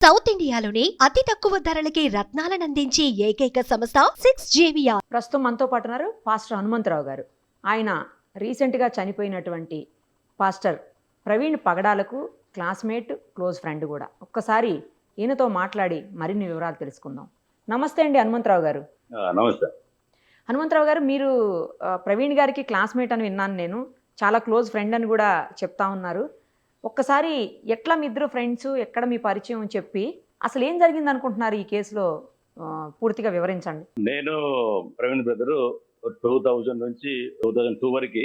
South ఇండియాలోని అతి తక్కువ ధరలకి రత్నాలనందించే ఏకైక సంస్థ 6JVR. ప్రస్తుతం మనతో పాటు ఉన్నారు పాస్టర్ హనుమంతరావు గారు. ఆయన రీసెంట్గా చనిపోయినటువంటి పాస్టర్ ప్రవీణ్ పగడాలకు క్లాస్మేట్, క్లోజ్ ఫ్రెండ్ కూడా. ఒక్కసారి ఈయనతో మాట్లాడి మరిన్ని వివరాలు తెలుసుకుందాం. నమస్తే అండి హనుమంతరావు గారు. నమస్తే. హనుమంతరావు గారు, మీరు ప్రవీణ్ గారికి క్లాస్మేట్ అని విన్నాను నేను, చాలా క్లోజ్ ఫ్రెండ్ అని కూడా చెప్తా ఉన్నారు. ఒక్కసారి ఎట్లా మీ ఇద్దరు ఫ్రెండ్స్, ఎక్కడ మీ పరిచయం చెప్పి అసలు ఏం జరిగింది అనుకుంటున్నారు ఈ కేసులో పూర్తిగా వివరించండి. నేను ప్రవీణ్ బ్రదరు 2000 నుంచి 2002 వరకు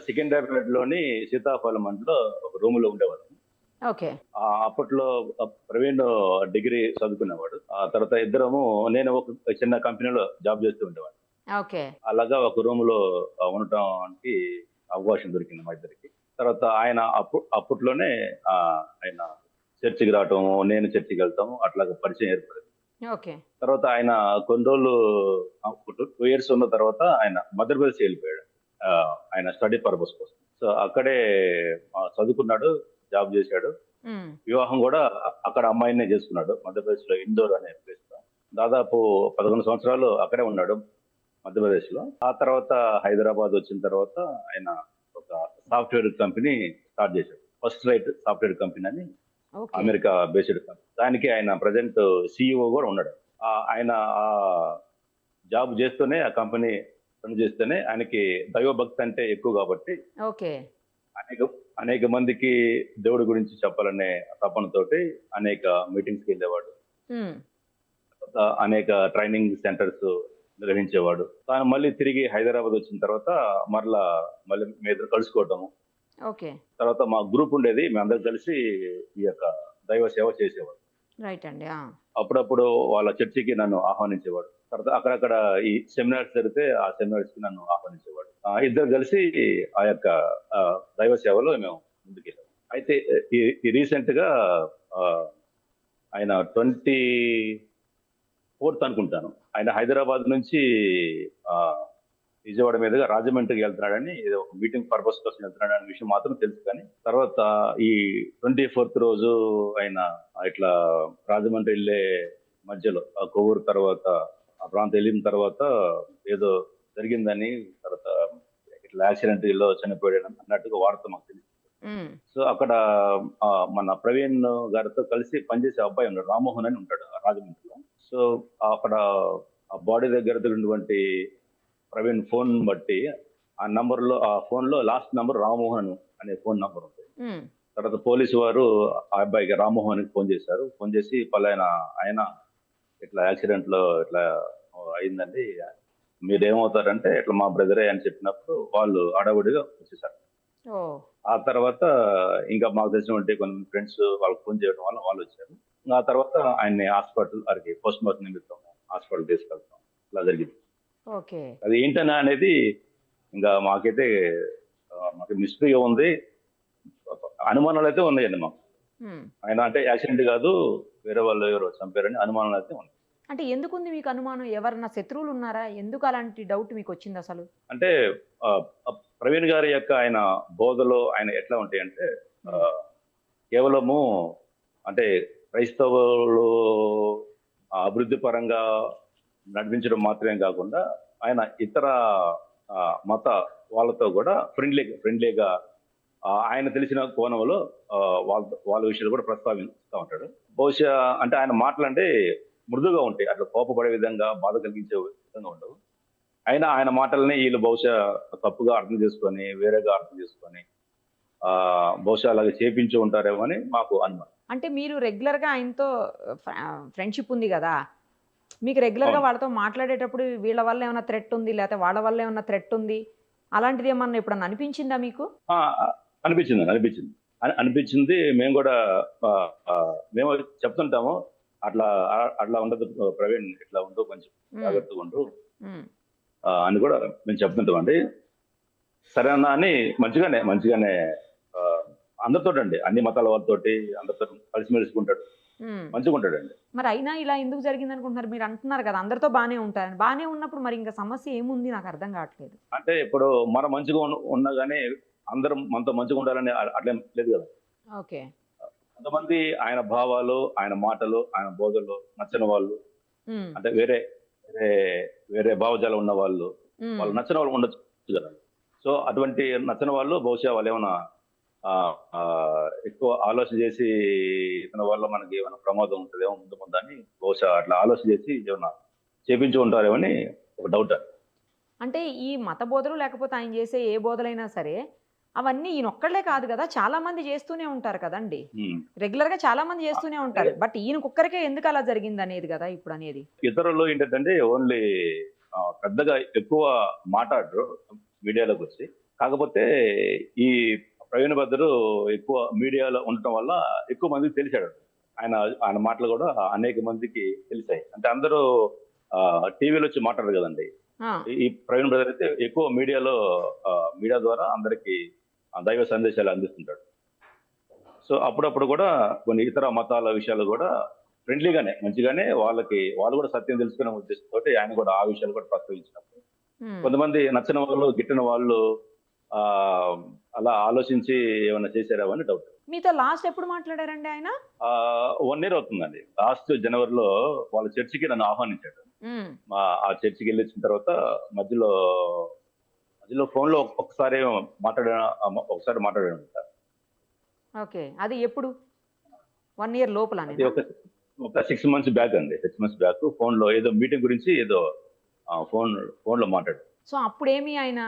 సికింద్రాబాద్ లోని సీతాఫలం మండలో ఒక రూమ్ లో ఉండేవాడు. ఓకే. అప్పట్లో ప్రవీణ్ డిగ్రీ చదువుకునేవాడు. ఆ తర్వాత ఇద్దరము, నేను ఒక చిన్న కంపెనీలో జాబ్ చేస్తూ ఉండేవాడు. ఓకే. అలాగా ఒక రూమ్ లో ఉండటానికి అవకాశం దొరికింది మా ఇద్దరికి. తర్వాత ఆయన అప్పట్లోనే ఆయన చర్చికి రావటము, నేను చర్చికి వెళ్తాము, అట్లాగా పరిచయం ఏర్పడింది. ఓకే. తర్వాత ఆయన కొన్ని రోజులు 2 years ఉన్న తర్వాత ఆయన మధ్యప్రదేశ్ వెళ్ళిపోయాడు, ఆయన స్టడీ పర్పస్ కోసం. సో అక్కడే చదువుకున్నాడు, జాబ్ చేశాడు. వివాహం కూడా అక్కడ అమ్మాయినే చేసుకున్నాడు, మధ్యప్రదేశ్ లో ఇందోర్ అనే ప్లేస్ లో. దాదాపు 11 సంవత్సరాలు అక్కడే ఉన్నాడు మధ్యప్రదేశ్ లో. ఆ తర్వాత హైదరాబాద్ వచ్చిన తర్వాత ఆయన ఒక సాఫ్ట్వేర్ కంపెనీ స్టార్ట్ చేశాడు, ఫస్ట్ రైట్ సాఫ్ట్వేర్ కంపెనీ అని, అమెరికా బేస్డ్ కంపెనీ. దానికి ఆయన ప్రజెంట్ CEO కూడా ఉన్నాడు. ఆయన ఆ జాబ్ చేస్తూనే, ఆ కంపెనీ రన్ చేస్తూనే ఆయనకి దైవభక్తి అంటే ఎక్కువ కాబట్టి అనేక మందికి దేవుడి గురించి చెప్పాలనే తపనతోటి అనేక మీటింగ్స్కి వెళ్ళేవాడు, అనేక ట్రైనింగ్ సెంటర్స్ నిర్వహించేవాడు. తాను మళ్ళీ తిరిగి హైదరాబాద్ వచ్చిన తర్వాత మళ్ళీ మీ ఇద్దరు కలుసుకోవటము. తర్వాత మా గ్రూప్ ఉండేది, మేమందరం కలిసి ఈ యొక్క దైవ సేవ చేసేవాడు. రైట్ అండి. అప్పుడప్పుడు వాళ్ళ చర్చికి నన్ను ఆహ్వానించేవాడు. తర్వాత అక్కడక్కడ ఈ సెమినార్స్ జరిగితే ఆ సెమినార్స్ కి నన్ను ఆహ్వానించేవాడు. ఇద్దరు కలిసి ఆ యొక్క దైవ సేవలో మేము ముందుకెళ్ళాము. అయితే ఈ రీసెంట్ గా ఆయన 24th అనుకుంటాను, ఆయన హైదరాబాద్ నుంచి విజయవాడ మీదుగా రాజమండ్రికి వెళ్తున్నాడని, ఏదో ఒక మీటింగ్ పర్పస్ కోసం వెళ్తున్నాడు అనే విషయం మాత్రం తెలుసు. కానీ తర్వాత ఈ 24th రోజు ఆయన ఇట్లా రాజమండ్రి వెళ్ళే మధ్యలో ఆ కొవ్వూరు తర్వాత ఆ ప్రాంతం వెళ్ళిన తర్వాత ఏదో జరిగిందని, తర్వాత ఇట్లా యాక్సిడెంట్ లో చనిపోయాడు అన్నట్టుగా వార్త మాకు తెలిసింది. సో అక్కడ మన ప్రవీణ్ గారితో కలిసి పనిచేసే అబ్బాయి ఉన్నాడు, రామ్మోహన్ అని ఉంటాడు రాజమండ్రిలో. సో అక్కడ ఆ బాడీ దగ్గర ఉన్నటువంటి ప్రవీణ్ ఫోన్ బట్టి ఆ ఫోన్ లో లాస్ట్ నంబర్ రామ్మోహన్ అనే ఫోన్ నంబర్ ఉంది. తర్వాత పోలీసు వారు ఆ అబ్బాయికి రామ్మోహన్ కి ఫోన్ చేశారు. ఫోన్ చేసి పలానా ఆయన ఇట్లా యాక్సిడెంట్ లో ఇట్లా అయిందండి, మీరేమవుతారంటే ఇట్లా మా బ్రదరే అని చెప్పినప్పుడు వాళ్ళు అడవుడిగా వచ్చేసారు. ఆ తర్వాత ఇంకా మాకు తెలిసినటువంటి కొన్ని ఫ్రెండ్స్ వాళ్ళకి ఫోన్ చేయడం వల్ల వాళ్ళు వచ్చారు. ఆ తర్వాత ఆయన్ని హాస్పిటల్ వారికి పోస్ట్ మార్టం నిమిత్తం హాస్పిటల్ తీసుకెళ్తాం. ఇలా జరిగింది. అది ఏంటన్నా అనేది ఇంకా మాకైతే మాకు మిస్టరీగా ఉంది, అనుమానాలు అయితే ఉన్నాయండి మాకు. ఆయన అంటే యాక్సిడెంట్ కాదు, వేరే వాళ్ళు ఎవరో చంపారని అనుమానాలు అయితే ఉన్నాయి. అంటే ఎందుకుంది మీకు అనుమానం? ఎవరన్నా శత్రువులు ఉన్నారా? ఎందుకు అలాంటి డౌట్ మీకు వచ్చింది అసలు? అంటే ప్రవీణ్ గారి యొక్క ఆయన బోధలో ఆయన ఎట్లా ఉంటాయంటే, కేవలము అంటే క్రైస్తవులు అభివృద్ధి పరంగా నడిపించడం మాత్రమే కాకుండా ఆయన ఇతర మత వాళ్ళతో కూడా ఫ్రెండ్లీగా ఆయన తెలిసిన కోణంలో వాళ్ళ విషయాలు కూడా ప్రస్తావిస్తూ ఉంటాడు. బహుశా అంటే ఆయన మాటలంటే మృదుగా ఉంటాయి, అట్లా కోపపడే విధంగా, బాధ కలిగించే విధంగా ఉండవు. అయినా ఆయన మాటలని వీళ్ళు బహుశా తప్పుగా అర్థం చేసుకొని, వేరేగా అర్థం చేసుకొని బహుశా అలాగే చేపించి ఉంటారేమో అని మాకు అనుమానం. అంటే మీరు రెగ్యులర్ గా ఆయనతో ఫ్రెండ్షిప్ ఉంది కదా, మీకు రెగ్యులర్ గా వాళ్ళతో మాట్లాడేటప్పుడు వీళ్ళ వల్ల ఏమైనా థ్రెట్ ఉంది, లేకపోతే వాళ్ళ వల్ల ఏమైనా థ్రెట్ ఉంది, అలాంటిది ఏమన్నా ఎప్పుడన్నా అనిపించిందా మీకు? అనిపించింది. మేము కూడా మేము చెప్తుంటాము, అట్లా ఉండదు ప్రవీణ్, ఇట్లా ఉండు, కొంచెం జాగ్రత్తగా ఉండు అని కూడా మేము చెప్తుంటాం అండి. సరేనా అని మంచిగానే అందరితో అండి, అన్ని మతాల వాళ్ళతోటి అందరితో కలిసిమెలిసి ఉంటాడు, మంచిగా ఉంటాడండి. మరి అయినా ఇలా ఎందుకు జరిగింది అనుకుంటున్నారు? మీరు అంటున్నారు కదా అందరితో బాగానే ఉంటారని. బాగానే ఉన్నప్పుడు మరి ఇంకా సమస్య ఏముంది నాకు అర్థం కావట్లేదు. అంటే ఇప్పుడు మనం మంచిగా ఉన్నా కానీ అందరం మనతో మంచిగా ఉండాలని అట్లేం లేదు కదా. ఓకే. కొంతమంది ఆయన భావాలు, ఆయన మాటలు, ఆయన బోధలు నచ్చని వాళ్ళు, ఉమ్, అంటే వేరే వేరే వేరే భావజాలం ఉన్న వాళ్ళు, ఉమ్, వాళ్ళు నచ్చిన వాళ్ళు ఉండొచ్చు కదా. సో అటువంటి నచ్చని వాళ్ళు బహుశా వాళ్ళు ఏమైనా ఆ, ఆ, ఎక్కువ ఆలోచన చేసి ఇతని వల్ల మనకి ఏమైనా ప్రమాదం ఉంటుందేమో ముందు ముందు అని బహుశా అట్లా ఆలోచన చేసి ఏమైనా చేపించి ఉంటారేమో అని ఒక డౌట్. అంటే ఈ మత బోధలు లేకపోతే ఆయన చేసే ఏ బోధలైనా సరే అవన్నీ ఈయనొక్కళ్ళే కాదు కదా, చాలా మంది చేస్తూనే ఉంటారు కదండి. రెగ్యులర్ గా చాలా మంది చేస్తూనే ఉంటారు, బట్ ఈయనకొక్కరికే ఎందుకు అలా జరిగింది అనేది కదా ఇప్పుడు అనేది. ఇతరులు ఏంటంటే ఓన్లీ పెద్దగా ఎక్కువ మాట్లాడరు మీడియాలోకి వచ్చి. కాకపోతే ఈ ప్రవీణ్ భద్రు ఎక్కువ మీడియాలో ఉండటం వల్ల ఎక్కువ మందికి తెలిసాడు. ఆయన ఆయన మాటలు కూడా అనేక మందికి తెలిసాయి. అంటే అందరూ టీవీలో వచ్చి మాట్లాడరు కదండి. ఆ, ఈ ప్రవీణ్ బ్రదర్ అయితే ఎక్కువ మీడియాలో మీడియా ద్వారా అందరికి దైవ సందేశాలు అందిస్తుంటాడు. సో అప్పుడప్పుడు కూడా కొన్ని ఇతర మతాల విషయాలు కూడా ఫ్రెండ్లీగానే మంచిగానే వాళ్ళు కూడా సత్యం తెలుసుకునే ఉద్దేశంతో ఆయన కూడా ఆ విషయాలు కూడా ప్రస్తావించినప్పుడు ఉమ్. కొంతమంది నచ్చిన వాళ్ళు గిట్టిన వాళ్ళు ఆ అలా ఆలోచించి ఏమైనా చేశారా అని డౌట్. మీతో లాస్ట్ ఎప్పుడు మాట్లాడారండి ఆయన? 1 year అవుతుందండి. లాస్ట్ జనవరిలో వాళ్ళ చర్చికి నన్ను ఆహ్వానించాడు. ఉమ్, ఆ చర్చికి వెళ్ళి వచ్చిన తర్వాత మధ్యలో ఫోన్ లో ఒకసారి మాట్లాడాను సార్. ఓకే, అది ఎప్పుడు? 1 year లోపల అది ఒక 6 months బ్యాక్ అండి. 6 months బ్యాక్ ఫోన్ లో ఏదో మీటింగ్ గురించి ఏదో ఫోన్ లో మాట్లాడు. సో అప్పుడేమి ఆయన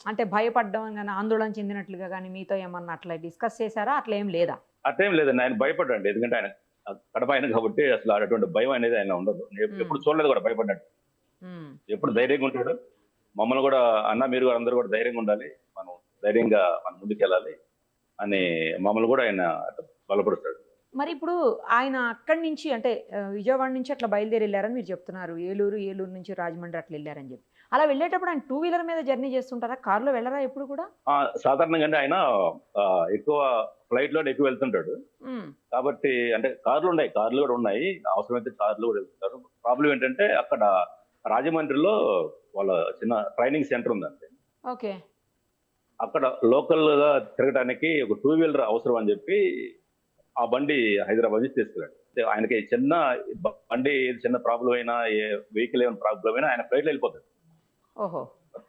అంటే భయపడ్డం కానీ ఆందోళన చెందినట్లుగా కానీ మీతో ఏమన్నా అట్లా డిస్కస్ చేశారా? అట్లా ఏం లేదా? అట్లేం లేదండి. ఆయన భయపడ్డాడు. ఎందుకంటే ఆయన కడప ఆయన కాబట్టి అసలు అటువంటి భయం అనేది ఆయన ఉండదు. నేను ఎప్పుడు చూడలేదు కూడా భయపడ్డాడు. ఉమ్, ఎప్పుడు ధైర్యంగా ఉంటాడు. మమ్మల్ని కూడా అన్న మీరు కూడా అందరూ కూడా ధైర్యంగా ఉండాలి, మనం ధైర్యంగా మనం ముందుకెళ్ళాలి అని మమ్మల్ని కూడా ఆయన బలపరుస్తాడు. మరి ఇప్పుడు ఆయన అక్కడి నుంచి అంటే విజయవాడ నుంచి అట్లా బయలుదేరి వెళ్ళారని మీరు చెప్తున్నారు. ఏలూరు నుంచి రాజమండ్రి అట్లా వెళ్ళారని చెప్పి. అలా వెళ్ళేటప్పుడు ఆయన 2-wheeler మీద జర్నీ చేస్తుంటారా? కారులో వెళ్ళరా ఎప్పుడు కూడా? సాధారణంగా ఆయన ఎక్కువ ఫ్లైట్ లో ఎక్కువ వెళ్తుంటాడు. ఉమ్, కాబట్టి అంటే కార్లు కూడా ఉన్నాయి, అవసరమైతే కార్లు కూడా వెళ్తుంటారు. ప్రాబ్లం ఏంటంటే అక్కడ రాజమండ్రిలో వాళ్ళ చిన్న ట్రైనింగ్ సెంటర్ ఉందండి. ఓకే, అక్కడ లోకల్ గా తిరగడానికి ఒక 2-wheeler అవసరం అని చెప్పి ఆ బండి హైదరాబాద్ నుంచి తీసుకెళ్ళాడు. ఆయనకి చిన్న బండి చిన్న ప్రాబ్లం అయినా, ఏ వెహికల్ ఏమైనా ప్రాబ్లం అయినా ఆయన ఫ్లైట్ లో వెళ్ళిపోతాడు. ఓహో,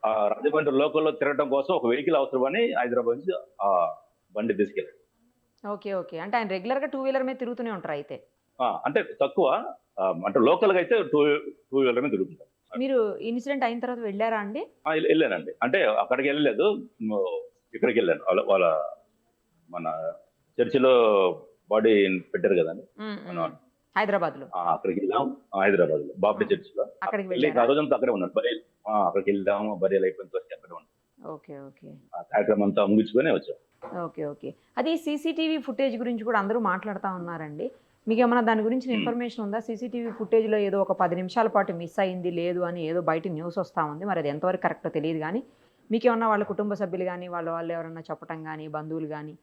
ఆ రాజమండ్రి లోకల్లో తిరగడం కోసం ఒక వెహికల్ అవసరమని హైదరాబాద్ నుంచి ఆ బండి తీసుకెళ్ళాడు. Okay, okay. అంటే ఆయన రెగ్యులర్ గా 2-wheeler మీద తిరుగుతూనే ఉంటారు అయితే. అంటే తక్కువ, అంటే లోకల్ గా అయితే 2-wheeler మీద తిరుగుతుంటారు. మీరు ఇన్సిడెంట్ అయిన తర్వాత వెళ్ళారా అండి? వెళ్ళానండి. అంటే అక్కడికి వెళ్ళలేదు, ఇక్కడికి వెళ్ళాను. వాళ్ళ మన చర్చిలో బాడీ పెట్టారు కదండి హైదరాబాద్ లో. అక్కడికి వెళ్ళాం. హైదరాబాద్ లో బాబ్రీ చర్చిలో అక్కడికి వెళ్ళి వెళ్ళారా? ఆ రోజంతా అక్కడే ఉన్నాడు. అక్కడికి వెళ్దాము, బరియలు అయిపోయిన తర్వాత అక్కడే ఉన్నాం. ఓకే, ఓకే, ఆ కార్యక్రమం అంతా ముగించుకొని వచ్చాం. Okay, okay. అది సీసీటీవీ ఫుటేజ్ గురించి కూడా అందరూ మాట్లాడుతూ ఉన్నారండి. మీకు ఏమైనా దాని గురించి ఇన్ఫర్మేషన్ ఉందా? సీసీటీవీ ఫుటేజ్లో ఏదో ఒక 10 నిమిషాల పాటు మిస్ అయింది లేదు అని ఏదో బయట న్యూస్ వస్తూ ఉంది. మరి అది ఎంతవరకు కరెక్టో తెలియదు. కానీ మీకేమన్నా వాళ్ళ కుటుంబ సభ్యులు కానీ వాళ్ళు ఎవరన్నా చెప్పటం కానీ, బంధువులు కానీ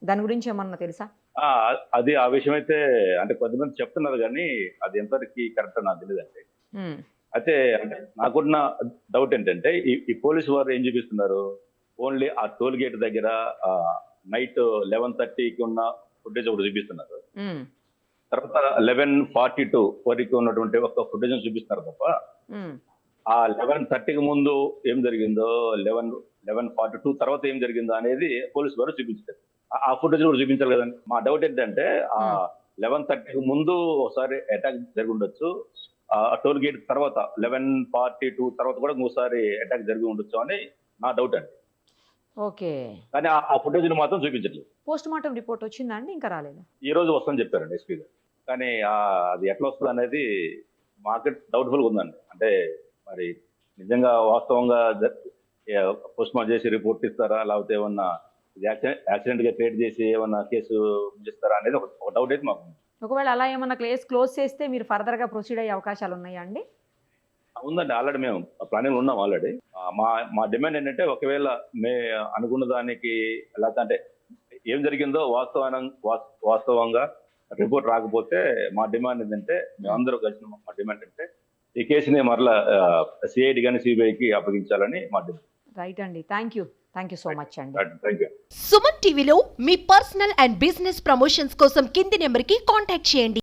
దాని గురించి ఏమన్నా తెలుసా? అది ఆ విషయం అయితే అంటే కొంతమంది చెప్తున్నారు కానీ అది ఎంతవరకు కరెక్ట్ నాకు తెలియదండి. ఉమ్, అయితే అంటే నాకున్న డౌట్ ఏంటంటే ఈ పోలీసు వారు ఏం చూపిస్తున్నారు, ఓన్లీ ఆ టోల్ గేట్ దగ్గర నైట్ 11:30కి ఉన్న ఫుటేజ్ ఒకటి చూపిస్తున్నారు. ఉమ్, తర్వాత 11:42 వరకు ఉన్నటువంటి ఒక ఫుటేజ్ చూపిస్తున్నారు తప్ప ఉమ్, ఆ 11:30కి ముందు ఏం జరిగిందో, 11:42 తర్వాత ఏం జరిగిందో అనేది పోలీసు వారు చూపించారు. ఆ ఫుటేజ్ కూడా చూపించాలి కదండి. మా డౌట్ ఏంటంటే ఆ 11:30కి ముందు ఒకసారి అటాక్ జరిగి ఉండొచ్చు, ఆ టోల్ గేట్ తర్వాత 11:42 తర్వాత కూడా ఇంకోసారి అటాక్ జరిగి ఉండొచ్చు అని నా డౌట్ అండి. ఓకే. కానీ ఆ ఫుటేజ్ మాత్రం చూపించట్లేదు. పోస్ట్ మార్టం రిపోర్ట్ వచ్చిందా అండి? ఇంకా రాలేదా? ఈ రోజు వస్తుందని చెప్పారండి ఎస్పీ గారు. కానీ అది ఎట్లా వస్తుంది అనేది మాకు డౌట్ఫుల్గా ఉందండి. అంటే మరి నిజంగా వాస్తవంగా పోస్ట్ మార్టం చేసి రిపోర్ట్ ఇస్తారా, లేకపోతే ఏమన్నా యాక్సిడెంట్ గా క్రియేట్ చేసి ఏమన్నా కేసు ఇస్తారా అనేది ఒక డౌట్ అయితే మాకు. ఒకవేళ అలా ఏమన్నా కేసు క్లోజ్ చేస్తే మీరు ఫర్దర్ గా ప్రొసీడ్ అయ్యే అవకాశాలు ఉన్నాయా అండి? ఉందండి, ఆల్రెడీ మేము ప్లానింగ్ ఉన్నాం. ఆల్రెడీ మా డిమాండ్ ఏంటంటే ఒకవేళ అనుకున్న దానికి లేకపోతే ఏం జరిగిందో వాస్తవంగా రిపోర్ట్ రాకపోతే మా డిమాండ్ ఏంటంటే మేమందరూ కలిసిన మా డిమాండ్ అంటే ఈ కేసుని మరలా సిఐడి కానీ సిబిఐకి అప్పగించాలని మా డిమాండ్. రైట్ అండి, థ్యాంక్ యూ సో మచ్ అండి. Thank you. సుమన్ టీవీలో మీ పర్సనల్ అండ్ బిజినెస్ ప్రమోషన్స్ కోసం కింది నెంబర్కి కాంటాక్ట్ చేయండి.